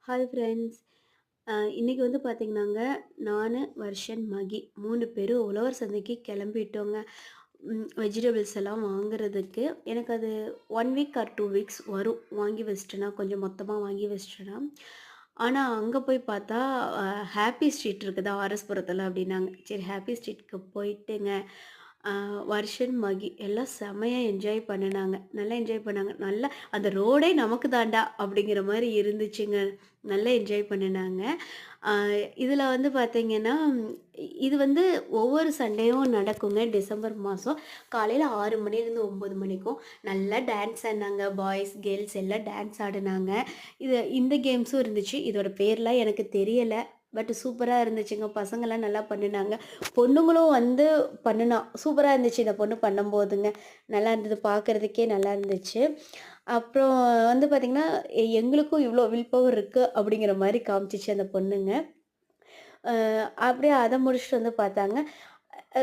Hi friends. இன்னைக்கு வந்து பார்த்தீங்கன்னாங்க, நானு, வர்ஷன், மகி 3 பேரும் உழவர் சந்தைக்கு கிளம்பிட்டோங்க. வெஜிடபிள்ஸ் எல்லாம் வாங்குறதுக்கு. எனக்கு அது 1 வீக் ஆர் 2 வீக்ஸ் வரும். வாங்கி வச்சுட்டேன்னா, கொஞ்சம் மொத்தமா வாங்கி வச்சுட்டேன்னா. ஆனா, அங்க போய் பார்த்தா, அ ஹேப்பி ஸ்ட்ரீட் இருக்குதா ஆர்எஸ்புரத்தில அப்டின்னாங்க. சரி ஹேப்பி ஸ்ட்ரீட்க்கு போயிட்டுங்க, அ வர்ஷன், மகி எல்லாம் செமையா என்ஜாய் பண்ணுனாங்க. நல்லா என்ஜாய் பண்ணாங்க. நல்லா அந்த ரோடே நமக்கு தான்டா அப்படிங்கிற மாரி இருந்துச்சுங்க. நல்லா என்ஜாய் பண்ணுனாங்க. அ இதில வந்து பார்த்தீங்கன்னா, இது வந்து ஒவ்வொரு சண்டேயும் நடக்குங்க. டிசம்பர் மாசம். காலையில 6 மணிலேருந்து 9 மணிக்கும் நல்லா டான்ஸ் ஆடுனாங்க. பாய்ஸ், கேர்ள்ஸ் எல்லாம் டான்ஸ் ஆடுனாங்க. இந்த கேம்ஸும் இருந்துச்சு. இதோட பேர்லாம் எனக்கு தெரியல. பட் சூப்பரா இருந்துச்சுங்க. பசங்கலாம் நல்லா பண்ணுனாங்க. பொண்ணுங்களும் வந்து சூப்பரா இருந்துச்சு இந்த பொண்ணு பண்ணும்போதுங்க. நல்லா இருந்தது. பார்க்கறதுக்கே நல்லா இருந்துச்சு. அப்புறம் வந்து பார்த்தீங்கன்னா, எங்களுக்கும் இவ்ளோ வில் பவர் இருக்கு அப்படிங்கிற மாரி காமிச்சுச்சு அந்த பொண்ணுங்க. அ அப்படியே அத முடிச்சுட்டு வந்து பார்த்தாங்க.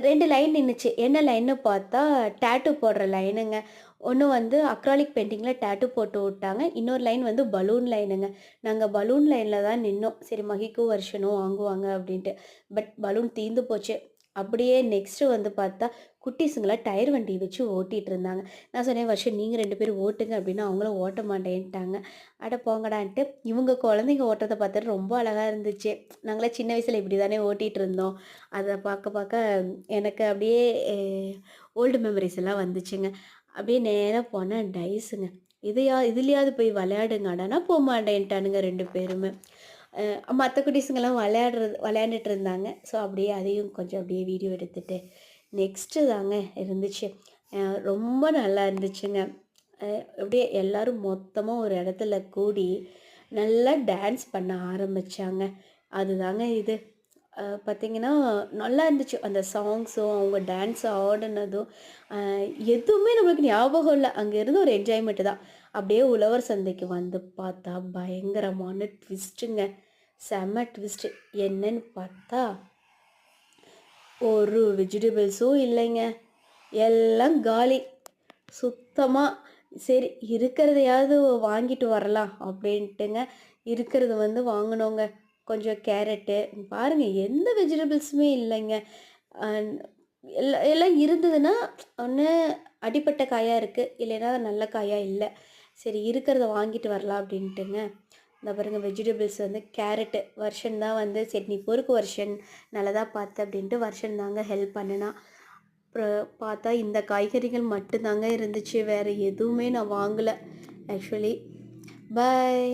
2 லைன் நின்னுச்சு. என்ன லைன்னு பார்த்தா, டாட்டூ போடுற லைனுங்க. ஒண்ணு வந்து அக்ராலிக் பெயிண்டிங்ல டாட்டூ போட்டு விட்டாங்க. இன்னொரு லைன் வந்து பலூன் லைனுங்க. நாங்க பலூன் லைன்ல தான் நின்னோம். சரி மகிக்கும், வருஷனும் வாங்குவாங்க அப்படின்ட்டு. பட் பலூன் தீர்ந்து போச்சு. அப்படியே நெக்ஸ்ட்டு வந்து பார்த்தா, குட்டீஸுங்கலாம் டயர் வண்டி வச்சு ஓட்டிட்டு இருந்தாங்க. நான் சொன்னேன், "வர்ஷன் நீங்க 2 பேரும் ஓட்டுங்க" அப்படின்னா, அவங்களும் ஓட்ட மாட்டேன்ட்டாங்க. அட போங்கடான்ட்டு, இவங்க குழந்தைங்க ஓட்டுறத பார்த்துட்டு ரொம்ப அழகா இருந்துச்சு. நாங்கலாம் சின்ன வயசுல இப்படி தானே ஓட்டிட்டு இருந்தோம். அத பார்க்க பார்க்க எனக்கு அப்படியே ஓல்டு மெமரீஸ் எல்லாம் வந்துச்சுங்க. அப்படியே நேரா போனேன் டைஸுங்க. இதுலயாவது போய் விளையாடுங்கடான்னா போமாட்டேன்ட்டானுங்க 2 பேருமே. மத்த குட்டீஸுங்கலாம் விளையாண்டுட்டு இருந்தாங்க. ஸோ அப்படியே அதையும் கொஞ்சம் அப்படியே வீடியோ எடுத்துட்டு, நெக்ஸ்ட்டு தாங்க இருந்துச்சு. அ ரொம்ப நல்லா இருந்துச்சுங்க. அ அப்படியே எல்லாரும் மொத்தமா ஒரு இடத்துல கூடி, நல்லா டான்ஸ் பண்ண ஆரம்பிச்சாங்க. அதுதாங்க இது. பார்த்தீங்கன்னா, நல்லா இருந்துச்சு. அந்த சாங்ஸும், அவங்க டான்ஸ் ஆடுனதும், அ எதுவுமே நம்மளுக்கு ஞாபகம் இல்ல. அங்க இருந்து ஒரு என்ஜாய்மெண்ட் தான். அப்படியே உழவர் சந்தைக்கு வந்து பார்த்தா, பயங்கரமான ட்விஸ்ட்டுங்க. செம்ம ட்விஸ்ட்டு. என்னன்னு பார்த்தா, ஒரு வெஜிடபிள்ஸும் இல்லைங்க. எல்லாம் காலி. சுத்தமா. சரி இருக்கிறதையாவது வாங்கிட்டு வரலாம் அப்படின்ட்டுங்க, இருக்கிறத வந்து வாங்குனோங்க. கொஞ்சம் கேரட்டு பாருங்க எந்த வெஜிடபிள்ஸுமே இல்லைங்க. அ எல்லாம் இருந்ததுன்னா, ஒண்ணு அடிப்பட்ட காயா இருக்கு, இல்லைன்னா நல்ல காயா இல்ல. சரி இருக்கிறத வாங்கிட்டு வரலாம் அப்படின்ட்டுங்க. இந்த பாருங்க வெஜிடபிள்ஸ் வந்து கேரட்டு வர்ஷன் தான் வந்து, "சரி நீ பொறுக்கு வர்ஷன், நல்லதா பார்த்து" அப்படின்ட்டு வர்ஷன் தாங்க ஹெல்ப் பண்ணுனா. அப்புறம் பார்த்தா இந்த காய்கறிகள் மட்டும் தாங்க இருந்துச்சு. வேற எதுவுமே நான் வாங்கல ஆக்சுவலி. பாய்.